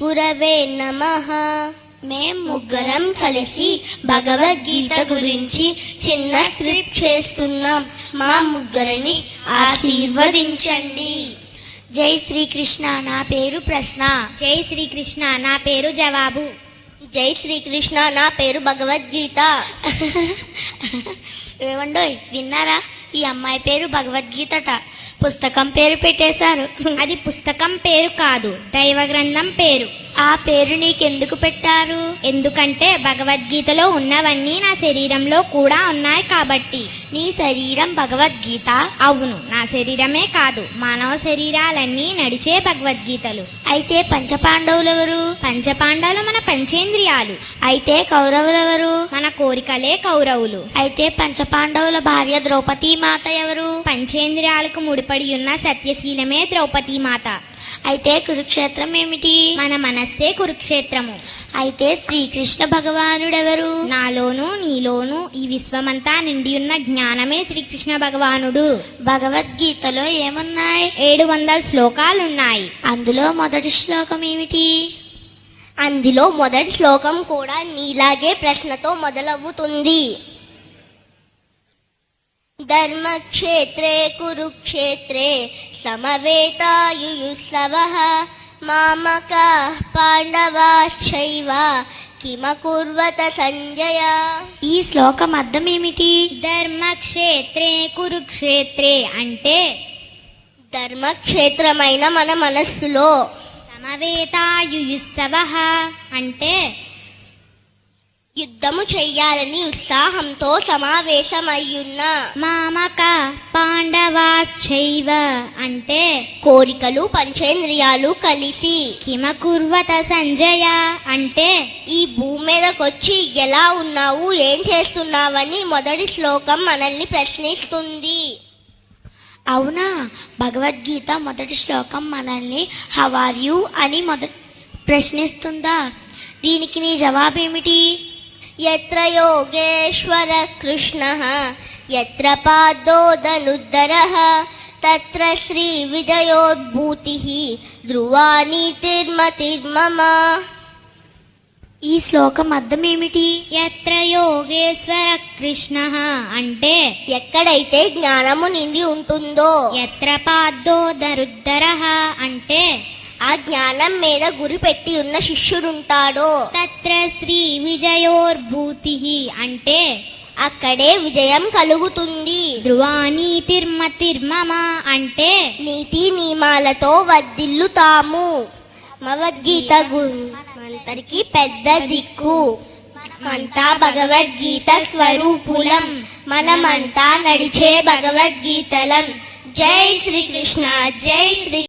గురవే నమః. మేం ముగ్గురం కలిసి భగవద్గీత గురించి చిన్న స్క్రిప్ట్ చేస్తున్నాం. మా ముగ్గురిని ఆశీర్వదించండి. జై శ్రీకృష్ణ, నా పేరు ప్రశ్న. జై శ్రీకృష్ణ, నా పేరు జవాబు. జై శ్రీకృష్ణ, నా పేరు భగవద్గీత. ఏమండోయ్, విన్నారా? ఈ అమ్మాయి పేరు భగవద్గీతట. పుస్తకం పేరు పెట్టేశారు. అది పుస్తకం పేరు కాదు, దైవ గ్రంథం పేరు. ఆ పేరు నీకెందుకు పెట్టారు? ఎందుకంటే భగవద్గీతలో ఉన్నవన్నీ నా శరీరంలో కూడా ఉన్నాయి కాబట్టి. నీ శరీరం భగవద్గీత? అవును, నా శరీరమే కాదు, మానవ శరీరాలన్నీ నడిచే భగవద్గీతలు. అయితే పంచపాండవులెవరు? పంచపాండవులు మన పంచేంద్రియాలు. అయితే కౌరవులెవరు? మన కోరికలే కౌరవులు. అయితే పంచపాండవుల భార్య ద్రౌపదీ మాత ఎవరు? పంచేంద్రియాలకు ముడిపడి ఉన్న సత్యశీలమే ద్రౌపదీ మాత. అయితే కురుక్షేత్రం ఏమిటి? మన మనస్సే కురుక్షేత్రము. అయితే శ్రీకృష్ణ భగవానుడెవరు? నాలోను నీలోను ఈ విశ్వమంతా నిండి ఉన్న జ్ఞానమే శ్రీకృష్ణ భగవానుడు. భగవద్గీతలో ఏమున్నాయి? 700 శ్లోకాలున్నాయి. అందులో మొదటి శ్లోకం ఏమిటి? అందులో మొదటి శ్లోకం కూడా నీలాగే ప్రశ్నతో మొదలవుతుంది. ధర్మక్షేత్రే కురుక్షేత్రే సమవేతాయుయుత్సవః మామకాః పాండవాశ్చైవ కిమకుర్వత సంజయ. ఈ శ్లోకం అర్థం ఏమిటి? ధర్మక్షేత్రే కురుక్షేత్రే అంటే ధర్మక్షేత్రమైన మన మనస్సులో, సమవేతాయుయుత్సవః అంటే యుద్ధము చెయ్యాలని ఉత్సాహంతో సమావేశమయ్యున్న, మామక పాండవాశ్చైవ అంటే కోరికలు పంచేంద్రియాలు కలిసి, కిమకుర్వత సంజయ అంటే ఈ భూమి మీదకొచ్చి ఎలా ఉన్నావు, ఏం చేస్తున్నావని మొదటి శ్లోకం మనల్ని ప్రశ్నిస్తుంది. అవునా? భగవద్గీత మొదటి శ్లోకం మనల్ని హౌ ఆర్ యు అని ప్రశ్నిస్తుందా? దీనికి నీ జవాబేమిటి? యత్ర యోగేశ్వర కృష్ణః యత్ర పాదోదనుద్దరః తత్ర శ్రీ విజయోద్భూతిః ధ్రువా నీతిర్మతిర్మమ. ఈ శ్లోకం అర్థం ఏమిటి? యత్ర యోగేశ్వర కృష్ణః అంటే ఎక్కడైతే జ్ఞానము నిండి ఉంటుందో, యత్ర పాదోదరుద్దరః అంటే ఆ జ్ఞానం మీద గురి పెట్టి ఉన్న శిష్యుడుంటాడో, తత్ర శ్రీ విజయోర్భూతిః అంటే అక్కడే విజయం కలుగుతుంది. ధ్రువానీతిర్మతిర్మమ అంటే నీతి నియమాలతో వర్ధిల్లుతాము. భగవద్గీత మనందరికీ పెద్ద దిక్కు. మనమంతా భగవద్గీత స్వరూపులం. మనమంతా నడిచే భగవద్గీతలం. జై శ్రీకృష్ణ, జై శ్రీ